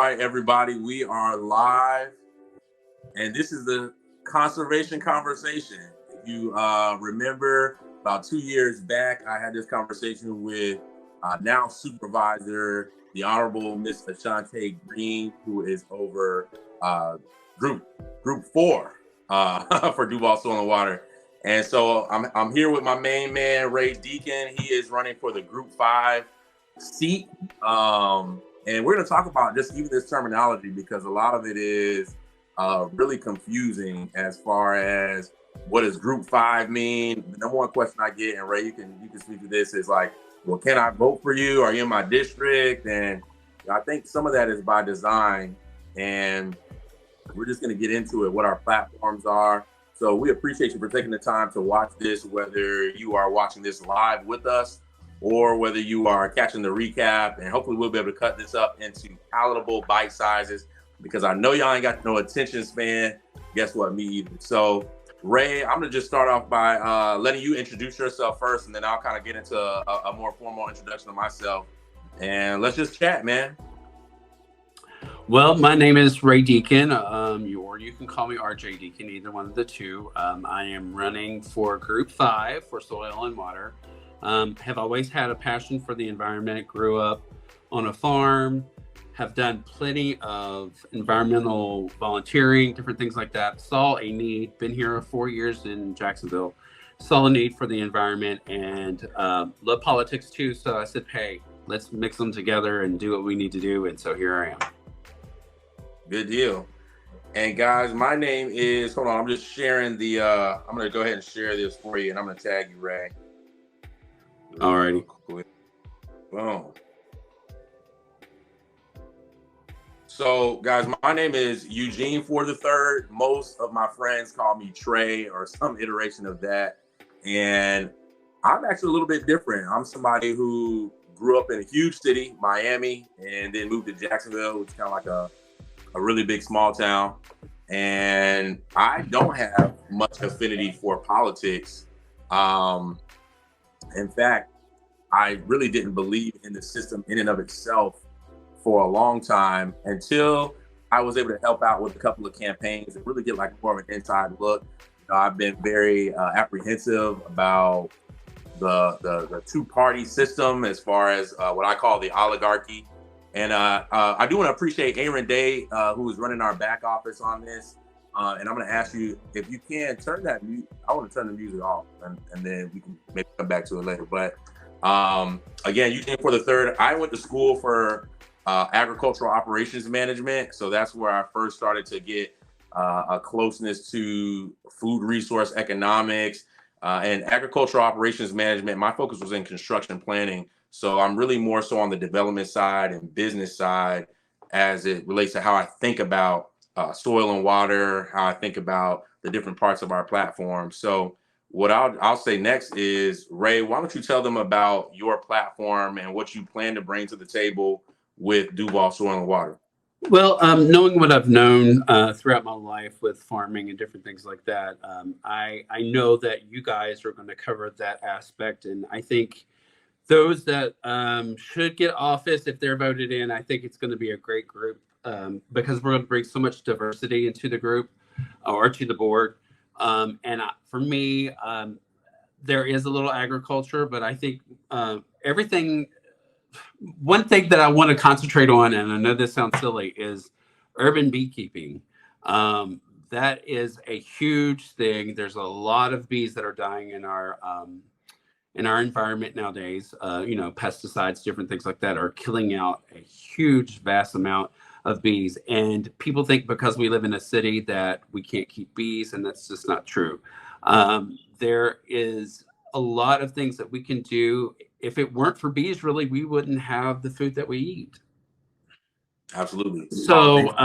right, everybody, we are live, and this is the conservation conversation. If you remember, about 2 years back, I had this conversation with now Supervisor, the Honorable Miss Ashante Green, who is over Group 4 for Duval Soil and Water. And so I'm here with my main man, Ray Deacon. He is running for the Group 5 seat. And we're going to talk about just even this terminology because a lot of it is really confusing as far as what does Group 5 mean. The number one question I get, and Ray, you can speak to this, is like, well, can I vote for you? Are you in my district? And I think some of that is by design. And we're just going to get into it, what our platforms are. So we appreciate you for taking the time to watch this, whether you are watching this live with us or whether you are catching the recap. And hopefully we'll be able to cut this up into palatable bite sizes because I know y'all ain't got no attention span. Guess what? Me either. So Ray, I'm going to just start off by letting you introduce yourself first, and then I'll kind of get into a more formal introduction of myself. And let's just chat, man. Well, my name is Ray Deacon, or you can call me RJ Deacon, either one of the two. I am running for Group 5 for Soil and Water. Have always had a passion for the environment, grew up on a farm, have done plenty of environmental volunteering, different things like that. Saw a need, been here 4 years in Jacksonville, saw a need for the environment and love politics too. So I said, hey, let's mix them together and do what we need to do. And so here I am. Good deal. And guys, my name is, hold on, I'm just sharing the, I'm going to go ahead and share this for you, and I'm going to tag you, Ray. Alrighty. Boom. So guys, my name is Eugene Ford III. Most of my friends call me Trey or some iteration of that. And I'm actually a little bit different. I'm somebody who grew up in a huge city, Miami, and then moved to Jacksonville, which is kind of like a really big small town. And I don't have much affinity for politics. In fact, I really didn't believe in the system in and of itself for a long time until I was able to help out with a couple of campaigns and really get like more of an inside look. You know, I've been very apprehensive about the two-party system as far as what I call the oligarchy. And I do want to appreciate Aaron Day, who is running our back office on this. And I'm going to ask you, if you can, turn that mute. I want to turn the music off, and then we can maybe come back to it later. But again, Eugene for the third. I went to school for agricultural operations management. So that's where I first started to get a closeness to food resource economics and agricultural operations management. My focus was in construction planning. So I'm really more so on the development side and business side as it relates to how I think about soil and water, how I think about the different parts of our platform. So what I'll say next is, Ray, why don't you tell them about your platform and what you plan to bring to the table with Duval Soil and Water? Well, knowing what I've known throughout my life with farming and different things like that, I know that you guys are going to cover that aspect. And I think those that should get office, if they're voted in, I think it's going to be a great group because we're going to bring so much diversity into the group or to the board. For me, there is a little agriculture, but I think everything. One thing that I want to concentrate on, and I know this sounds silly, is urban beekeeping. That is a huge thing. There's a lot of bees that are dying in our environment nowadays. Pesticides, different things like that are killing out a huge, vast amount of bees. And people think because we live in a city that we can't keep bees, and that's just not true. There is a lot of things that we can do. If it weren't for bees, really, we wouldn't have the food that we eat. Absolutely. So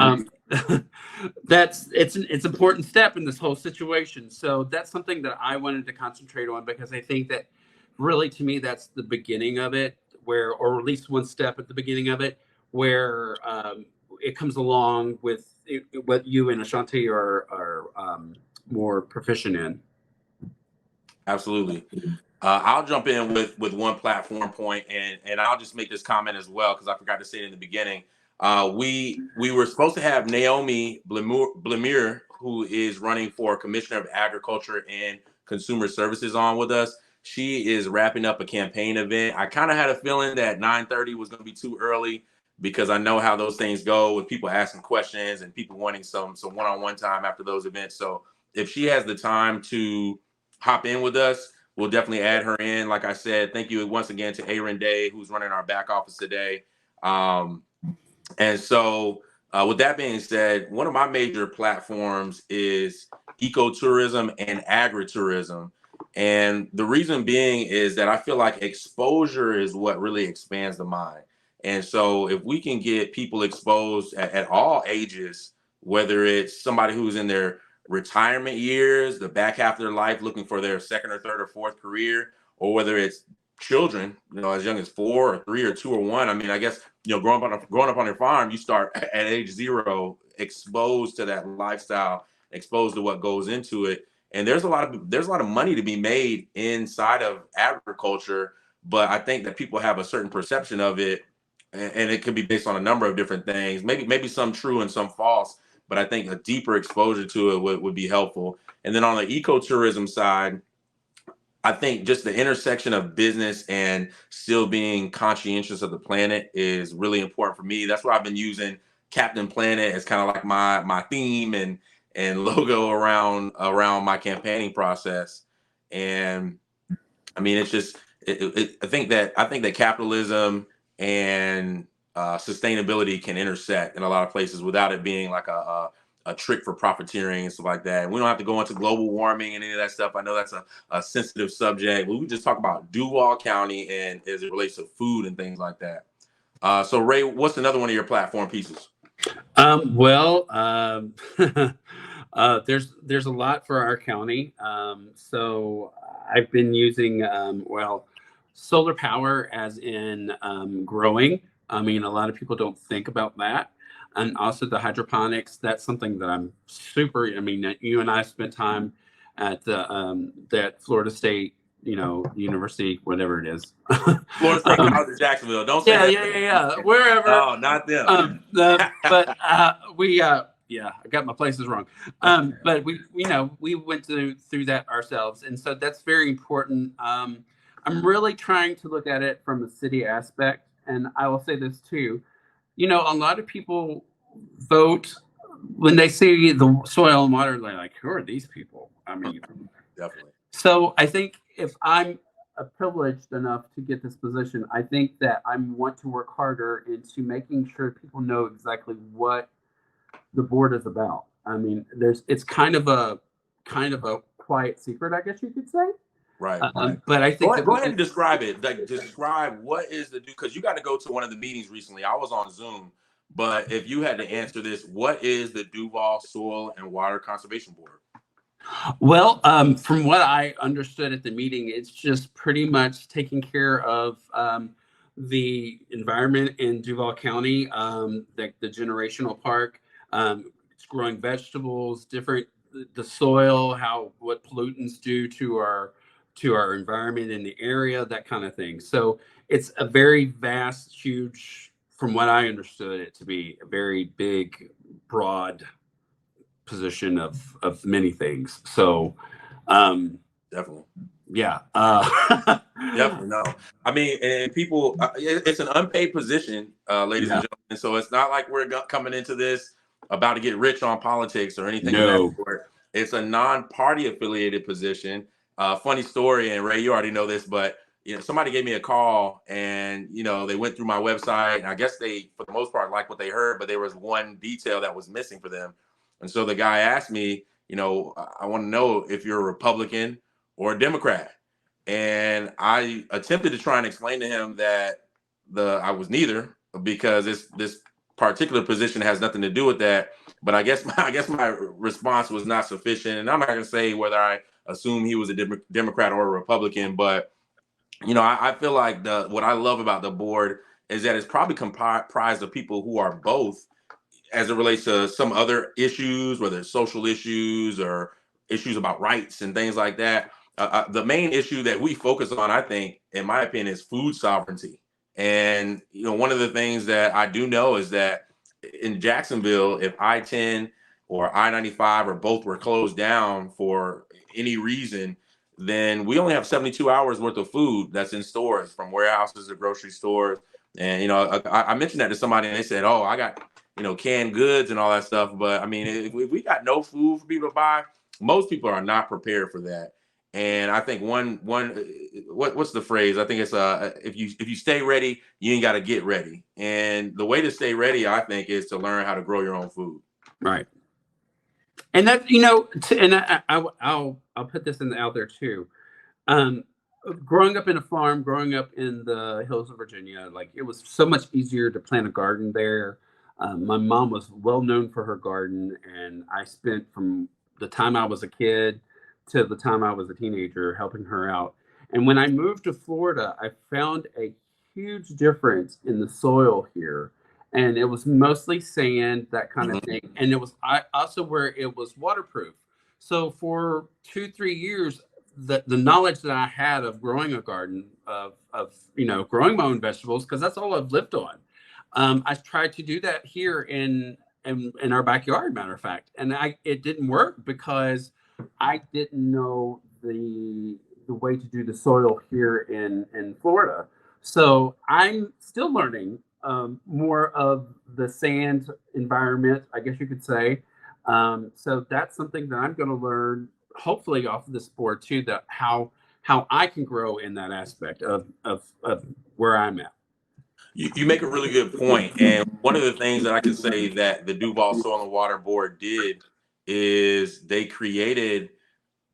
it's an important step in this whole situation. So that's something that I wanted to concentrate on because I think that really, to me, that's the beginning of it, or at least one step at the beginning of it, where it comes along with what you and Ashante are more proficient in. Absolutely. I'll jump in with one platform point, and I'll just make this comment as well because I forgot to say it in the beginning. We were supposed to have Naomi Blemire, who is running for Commissioner of Agriculture and Consumer Services, on with us. She is wrapping up a campaign event. I kind of had a feeling that 9:30 was going to be too early because I know how those things go with people asking questions and people wanting some one-on-one time after those events. So if she has the time to hop in with us, we'll definitely add her in. Like I said, thank you once again to Aaron Day, who's running our back office today. And so, with that being said, one of my major platforms is ecotourism and agritourism. And the reason being is that I feel like exposure is what really expands the mind. And so, if we can get people exposed at all ages, whether it's somebody who's in their retirement years, the back half of their life looking for their second or third or fourth career, or whether it's children, as young as 4 or 3 or 2 or 1. I mean, I guess, growing up on your farm, you start at age 0, exposed to that lifestyle, exposed to what goes into it. And there's a lot of money to be made inside of agriculture, but I think that people have a certain perception of it, and it could be based on a number of different things. Maybe some true and some false, but I think a deeper exposure to it would be helpful. And then on the ecotourism side, I think just the intersection of business and still being conscientious of the planet is really important for me. That's why I've been using Captain Planet as kind of like my theme and logo around my campaigning process. And I mean, it's just I think that capitalism and sustainability can intersect in a lot of places without it being like a trick for profiteering and stuff like that. And we don't have to go into global warming and any of that stuff. I know that's a sensitive subject, but we just talk about Duval County and as it relates to food and things like that. So Ray, what's another one of your platform pieces? There's a lot for our county. So I've been using, solar power as in growing. I mean, a lot of people don't think about that. And also the hydroponics, that's something that I'm you and I spent time at that Florida State, university, whatever it is. Florida State College of Jacksonville. Don't say that. Yeah. Wherever. Oh, not them. I got my places wrong. But we went through that ourselves. And so that's very important. I'm really trying to look at it from a city aspect. And I will say this too. A lot of people vote when they see the soil and water, they're like, who are these people? I mean, definitely. So I think if I'm privileged enough to get this position, I think that I want to work harder into making sure people know exactly what the board is about. I mean, it's kind of a quiet secret, I guess you could say. Right. But I think go ahead and describe it. Like, describe what is because you got to go to one of the meetings recently. I was on Zoom, but if you had to answer this, what is the Duval Soil and Water Conservation Board? Well, from what I understood at the meeting, it's just pretty much taking care of the environment in Duval County, like the generational park. It's growing vegetables, the soil, what pollutants do to our environment in the area, that kind of thing. So it's a very vast, huge, from what I understood it to be, a very big, broad position of many things. So definitely. Yeah. Definitely. No. I mean, and people, it's an unpaid position, ladies and gentlemen. So it's not like we're coming into this about to get rich on politics or anything of that sort. It's a non-party affiliated position. Funny story, and Ray, you already know this, but somebody gave me a call and they went through my website, and I guess they, for the most part, liked what they heard, but there was one detail that was missing for them. And so the guy asked me, I want to know if you're a Republican or a Democrat. And I attempted to try and explain to him that I was neither, because this particular position has nothing to do with that. But I guess my response was not sufficient. And I'm not going to say whether I assume he was a Democrat or a Republican, but I feel like what I love about the board is that it's probably comprised of people who are both, as it relates to some other issues, whether it's social issues or issues about rights and things like that. The main issue that we focus on, I think, in my opinion, is food sovereignty. And, one of the things that I do know is that in Jacksonville, if I-10 or I-95 or both were closed down for any reason, then we only have 72 hours worth of food that's in stores, from warehouses to grocery stores. And, I mentioned that to somebody and they said, oh, I got, canned goods and all that stuff. But I mean, if we got no food for people to buy, most people are not prepared for that. And I think what's the phrase? I think it's if you stay ready, you ain't got to get ready. And the way to stay ready, I think, is to learn how to grow your own food. Right. And that, and I'll put this out there too. Growing up in a farm, growing up in the hills of Virginia, like, it was so much easier to plant a garden there. My mom was well known for her garden, and I spent from the time I was a kid to the time I was a teenager helping her out. And when I moved to Florida, I found a huge difference in the soil here. And it was mostly sand, that kind of thing. And it was also where it was waterproof. So for 2-3 years, the knowledge that I had of growing a garden, of growing my own vegetables, because that's all I've lived on. I tried to do that here in our backyard, matter of fact, and it didn't work because I didn't know the way to do the soil here in Florida. So I'm still learning more of the sand environment, I guess you could say. So that's something that I'm going to learn, hopefully, off of this board too, that how I can grow in that aspect of where I'm at. You make a really good point. And one of the things that I can say that the Duval Soil and Water Board did is they created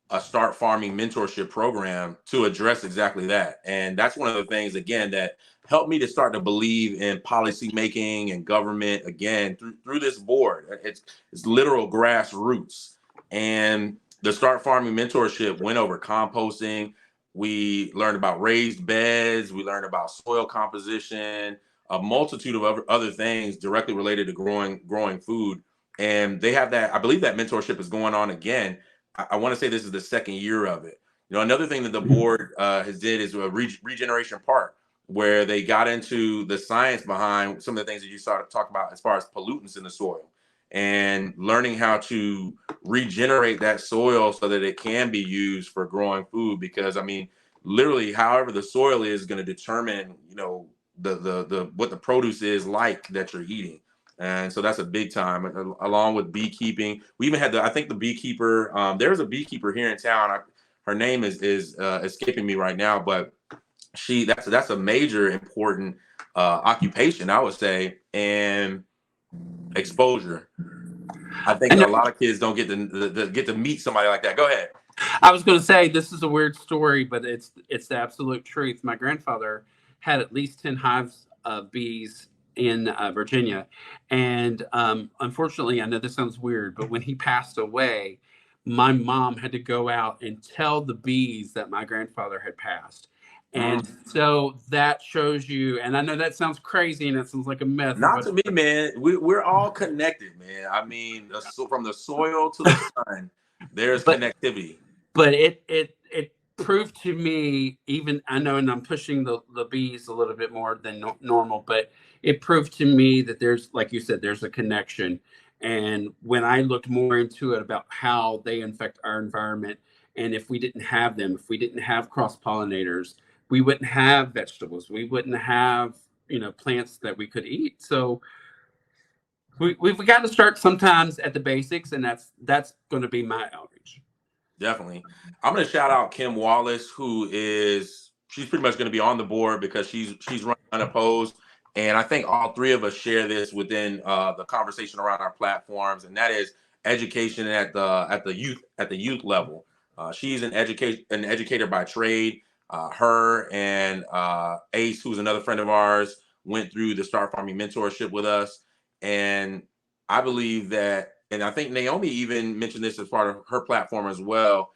a Start Farming mentorship program to address exactly that. And that's one of the things, again, that helped me to start to believe in policy making and government again through this board. It's literal grassroots. And the Start Farming mentorship went over composting. We learned about raised beds. We learned about soil composition, a multitude of other things directly related to growing food. And they have that. I believe that mentorship is going on again. I want to say this is the second year of it. Another thing that the board has did is a regeneration park, where they got into the science behind some of the things that you started to talk about as far as pollutants in the soil, and learning how to regenerate that soil so that it can be used for growing food. Because I mean, literally, however the soil is going to determine, the what the produce is like that you're eating. And so that's a big time, along with beekeeping. We even had I think the beekeeper, there's a beekeeper here in town. Her name is escaping me right now, but that's a major important occupation, I would say. And exposure. I think a lot of kids don't get to meet somebody like that. Go ahead. I was going to say, this is a weird story, but it's the absolute truth. My grandfather had at least 10 hives of bees in Virginia. And unfortunately, I know this sounds weird, but when he passed away, my mom had to go out and tell the bees that my grandfather had passed. And so that shows you, and I know that sounds crazy and it sounds like a myth. Not to me, man. We're all connected, man. I mean, from the soil to the sun, there's connectivity. But it proved to me, even, I know, and I'm pushing the bees a little bit more than normal, but it proved to me that there's, like you said, there's a connection. And when I looked more into it about how they infect our environment, and if we didn't have them, if we didn't have cross pollinators, we wouldn't have vegetables, we wouldn't have plants that we could eat. So we've got to start sometimes at the basics, and that's going to be my outreach. Definitely. I'm going to shout out Kim Wallace, she's pretty much going to be on the board because she's running unopposed. And I think all three of us share this within the conversation around our platforms, and that is education at the youth level. She's an educator by trade. Her and Ace, who's another friend of ours, went through the Start Farming mentorship with us. And I believe that, and I think Naomi even mentioned this as part of her platform as well,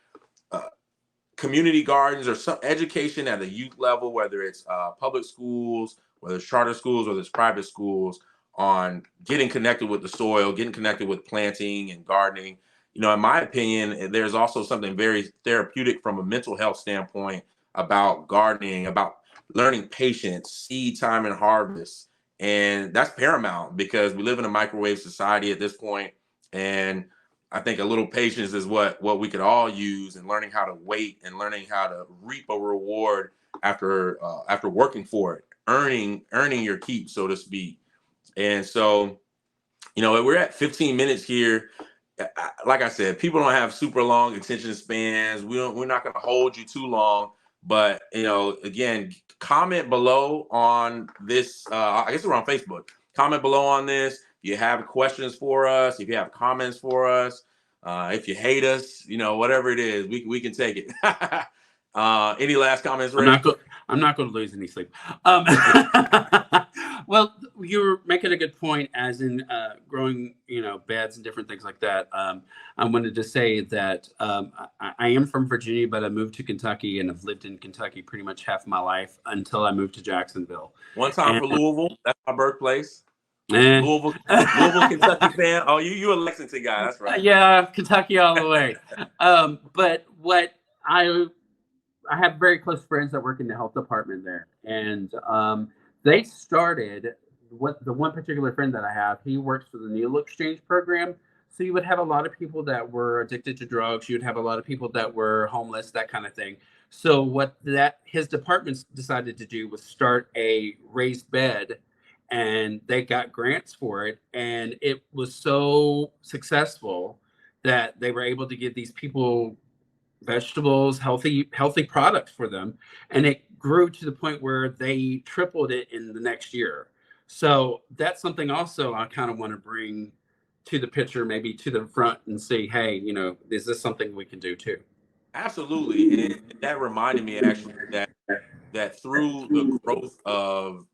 community gardens or some education at the youth level, whether it's public schools, whether it's charter schools, whether it's private schools, on getting connected with the soil, getting connected with planting and gardening. In my opinion, there's also something very therapeutic from a mental health standpoint about gardening, about learning patience, seed time and harvest. And that's paramount because we live in a microwave society at this point. And I think a little patience is what we could all use, and learning how to wait and learning how to reap a reward after working for it, earning your keep, so to speak. And so, we're at 15 minutes here. Like I said, people don't have super long attention spans. We're not going to hold you too long, but again, comment below on this. I guess we're on Facebook. Comment below on this. If you have questions for us, if you have comments for us, if you hate us, whatever it is, we can take it. Any last comments, Ray? I'm not going to lose any sleep. Well, you're making a good point, as in growing, beds and different things like that. I wanted to say that I am from Virginia, but I moved to Kentucky and I've lived in Kentucky pretty much half my life until I moved to Jacksonville. One time for Louisville. That's my birthplace. Louisville, Kentucky fan. Oh, you a Lexington guy. That's right. Yeah, Kentucky all the way. But what I have very close friends that work in the health department there, and they started the one particular friend that I have. He works for the needle exchange program. So you would have a lot of people that were addicted to drugs. You would have a lot of people that were homeless, that kind of thing. So what his department decided to do was start a raised bed, and they got grants for it. And it was so successful that they were able to give these people vegetables, healthy products for them. And it grew to the point where they tripled it in the next year. So that's something also I kind of want to bring to the picture, maybe to the front, and say, hey, is this something we can do too? Absolutely. And that reminded me actually that through the growth of,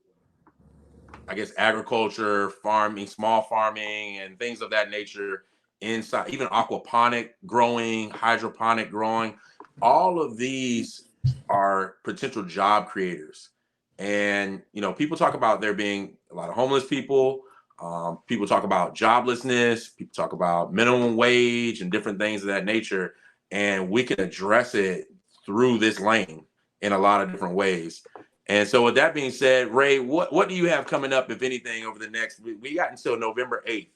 I guess, agriculture, farming, small farming, and things of that nature, inside, even aquaponic growing, hydroponic growing, all of these are potential job creators. And, people talk about there being a lot of homeless people. People talk about joblessness. People talk about minimum wage and different things of that nature. And we can address it through this lane in a lot of different ways. And so with that being said, Ray, what do you have coming up, if anything, over the next, we got until November 8th,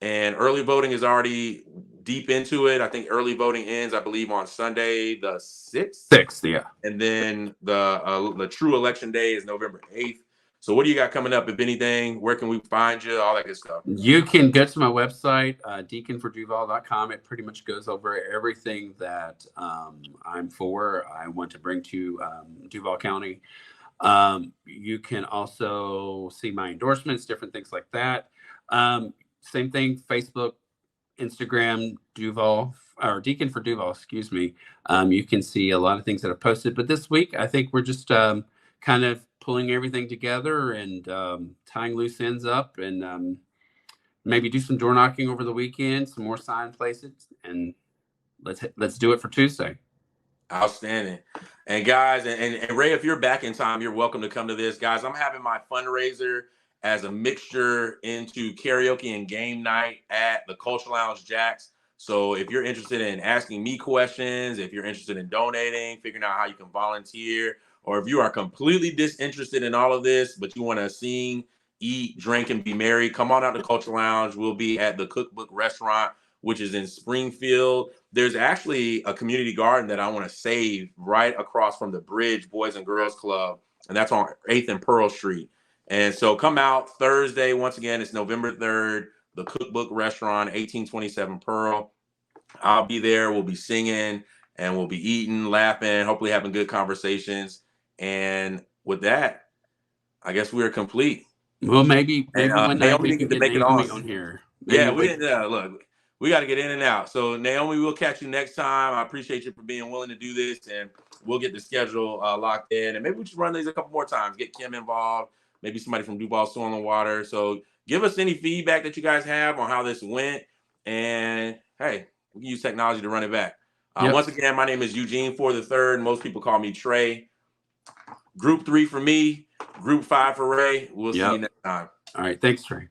and early voting is already deep into it. I think early voting ends, I believe, on Sunday, the 6th. 6th, yeah. And then the true election day is November 8th. So what do you got coming up, if anything? Where can we find you? All that good stuff. You can go to my website, deaconforduval.com. It pretty much goes over everything that I'm for. I want to bring to Duval County. You can also see my endorsements, different things like that. Same thing, Facebook, Instagram, Duval, or Deacon for Duval, excuse me. You can see a lot of things that I've posted. But this week, I think we're just kind of pulling everything together and tying loose ends up, and maybe do some door knocking over the weekend, some more sign places, and let's do it for Tuesday. Outstanding. And guys, and Ray, if you're back in time, you're welcome to come to this. Guys, I'm having my fundraiser as a mixture into karaoke and game night at the Culture Lounge Jacks. So if you're interested in asking me questions, if you're interested in donating, figuring out how you can volunteer, or if you are completely disinterested in all of this, but you want to sing, eat, drink, and be merry, come on out to Culture Lounge. We'll be at the Cookbook Restaurant, which is in Springfield. There's actually a community garden that I want to save right across from the Bridge Boys and Girls Club, and that's on 8th and Pearl Street. And so come out Thursday. Once again, it's November 3rd, the Cookbook Restaurant, 1827 Pearl. I'll be there. We'll be singing, and we'll be eating, laughing, hopefully having good conversations. And with that, I guess we are complete. Well, maybe one night we can get Naomi on here. Maybe look, we got to get in and out. So Naomi, we'll catch you next time. I appreciate you for being willing to do this, and we'll get the schedule locked in. And maybe we should run these a couple more times, get Kim involved, maybe somebody from Duval Soil and Water. So give us any feedback that you guys have on how this went. And hey, we can use technology to run it back. Yep. Once again, my name is Eugene Ford III. Most people call me Trey. Group 3 for me, Group 5 for Ray. We'll see you next time. All right. Thanks, Trey.